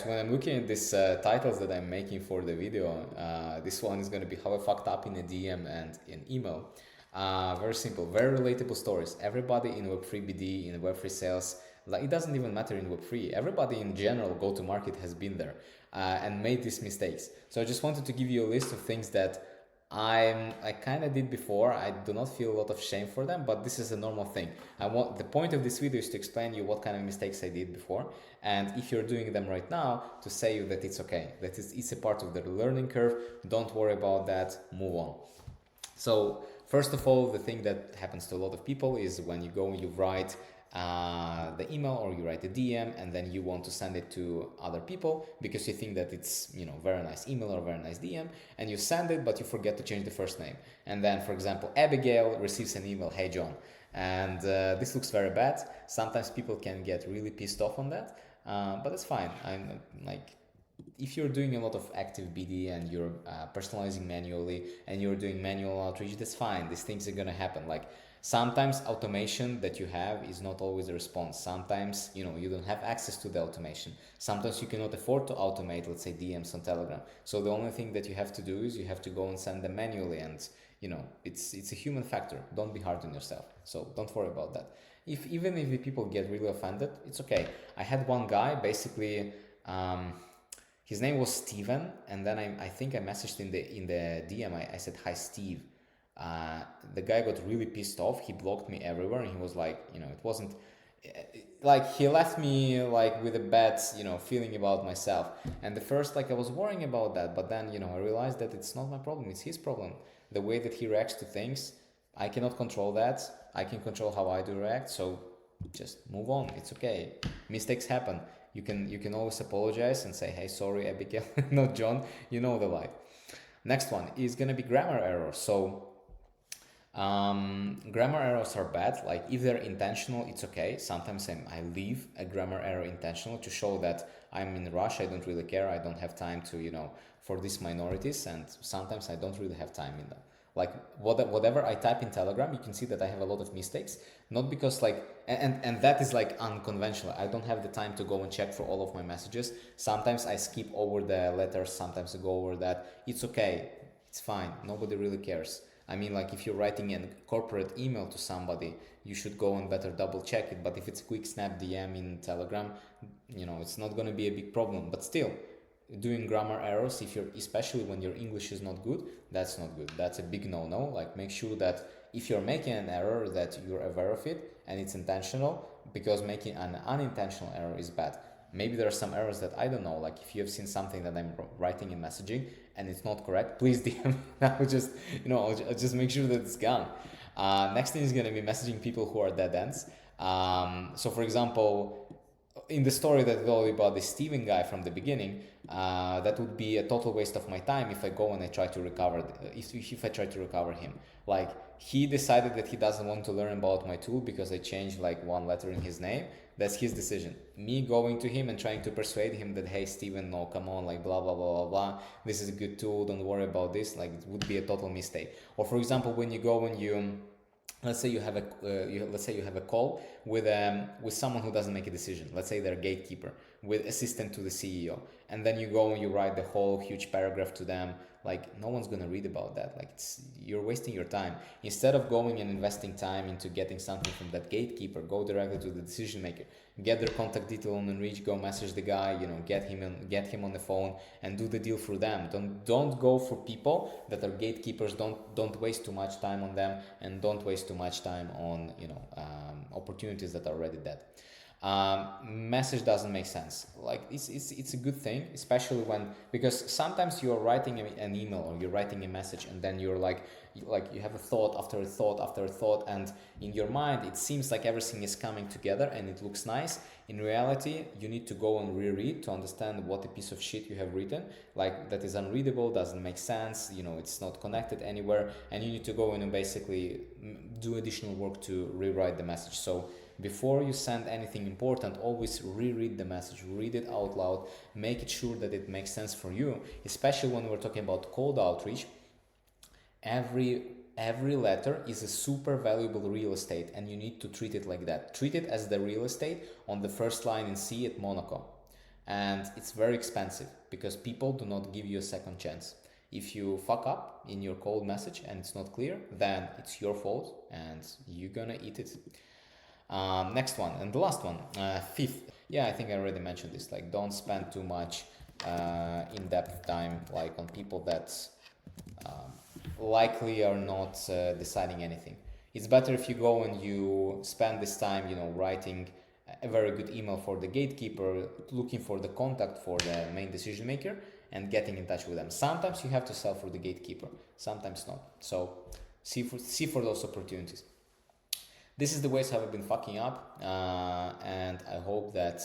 when I'm looking at these titles that I'm making for the video, this one is going to be how I fucked up in a DM and in email. Very simple, very relatable stories. Everybody in Web3 BD, in Web3 sales, like it doesn't even matter in Web3. Everybody in general, go to market has been there and made these mistakes. So I just wanted to give you a list of things that I kind of did before. I do not feel a lot of shame for them, but this is a normal thing. The point of this video is to explain you what kind of mistakes I did before, and if you're doing them right now, to say you that it's okay, that it's a part of the learning curve. Don't worry about that. Move on. So first of all, the thing that happens to a lot of people is when you go and you write the email or you write a DM and then you want to send it to other people because you think that it's, you know, very nice email or very nice DM, and you send it but you forget to change the first name. And then, for example, Abigail receives an email, "Hey John," and this looks very bad. Sometimes people can get really pissed off on that, but it's fine. I'm like, if you're doing a lot of active BD and you're personalizing manually and you're doing manual outreach, that's fine. These things are gonna happen. Like, sometimes automation that you have is not always a response. Sometimes, you know, you don't have access to the automation. Sometimes you cannot afford to automate, let's say, DMs on Telegram. So the only thing that you have to do is you have to go and send them manually, and you know, it's a human factor. Don't be hard on yourself. So don't worry about that. Even if the people get really offended, it's okay. I had one guy basically. His name was Steven, and then I think I messaged in the DM. I said, "Hi, Steve." The guy got really pissed off. He blocked me everywhere, and he was like, you know, it wasn't like he left me like with a bad, you know, feeling about myself. And the first, like, I was worrying about that, but then, you know, I realized that it's not my problem. It's his problem. The way that he reacts to things, I cannot control that. I can control how I do react. So just move on. It's okay. Mistakes happen. You can always apologize and say, "Hey, sorry, Abigail," not John. You know the vibe. Next one is gonna be grammar errors. So grammar errors are bad. Like, if they're intentional, it's okay. Sometimes I leave a grammar error intentional to show that I'm in a rush. I don't really care. I don't have time to, you know, for these minorities, and sometimes I don't really have time in them. Like, whatever I type in Telegram, you can see that I have a lot of mistakes. Not because, like, and that is like unconventional. I don't have the time to go and check for all of my messages. Sometimes I skip over the letters. Sometimes I go over that. It's okay. It's fine. Nobody really cares. I mean, like, if you're writing a corporate email to somebody, you should go and better double check it. But if it's a quick snap DM in Telegram, you know, it's not going to be a big problem. But still, doing grammar errors, if you're, especially when your English is not good, that's not good. That's a big no-no. Like, make sure that if you're making an error, that you're aware of it and it's intentional, because making an unintentional error is bad. Maybe there are some errors that I don't know. Like, if you have seen something that I'm writing in messaging and it's not correct, please DM me. I'll just, you know, I'll just make sure that it's gone. Next thing is going to be messaging people who are dead ends. So for example, in the story that I told you about the Steven guy from the beginning, that would be a total waste of my time if I go and I try to recover, if I try to recover him. Like, he decided that he doesn't want to learn about my tool because I changed like one letter in his name. That's his decision. Me going to him and trying to persuade him that, "Hey Steven, no, come on, like blah blah blah blah blah. This is a good tool. Don't worry about this." Like, it would be a total mistake. Or for example, when you go and you, let's say you have a call with someone who doesn't make a decision. Let's say they're gatekeeper with assistant to the CEO, and then you go and you write the whole huge paragraph to them. Like, no one's gonna read about that. Like, you're wasting your time. Instead of going and investing time into getting something from that gatekeeper, go directly to the decision maker. Get their contact detail on Enrich. Go message the guy. You know, get him on the phone and do the deal for them. Don't go for people that are gatekeepers. Don't waste too much time on them, and don't waste too much time on, you know, opportunities that are already dead. Message doesn't make sense. Like, it's a good thing, especially because sometimes you're writing an email or you're writing a message, and then you're like you have a thought after a thought after a thought, and in your mind it seems like everything is coming together and it looks nice. In reality, you need to go and reread to understand what a piece of shit you have written, like, that is unreadable, doesn't make sense, you know, it's not connected anywhere, and you need to go in and basically do additional work to rewrite the message. So before you send anything important, always reread the message, read it out loud, make it sure that it makes sense for you, especially when we're talking about cold outreach. Every letter is a super valuable real estate, and you need to treat it like that. Treat it as the real estate on the first line in C at Monaco. And it's very expensive because people do not give you a second chance. If you fuck up in your cold message and it's not clear, then it's your fault and you're gonna eat it. Next one, and the last one, fifth. Yeah, I think I already mentioned this. Like, don't spend too much in-depth time like on people that likely are not deciding anything. It's better if you go and you spend this time, writing a very good email for the gatekeeper, looking for the contact for the main decision maker, and getting in touch with them. Sometimes you have to sell for the gatekeeper, sometimes not. So see for those opportunities. This is the ways how I've been fucking up, and I hope that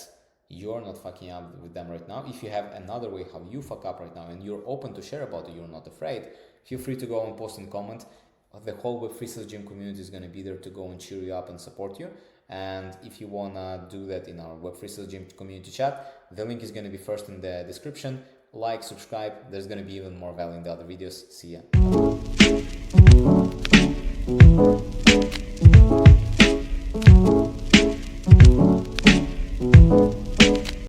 you're not fucking up with them right now. If you have another way how you fuck up right now and you're open to share about it, you're not afraid, feel free to go and post and comment. The whole Web3 Sales Gym community is going to be there to go and cheer you up and support you. And if you want to do that in our Web3 Sales Gym community chat, the link is going to be first in the description. Like, subscribe, there's going to be even more value in the other videos. See ya.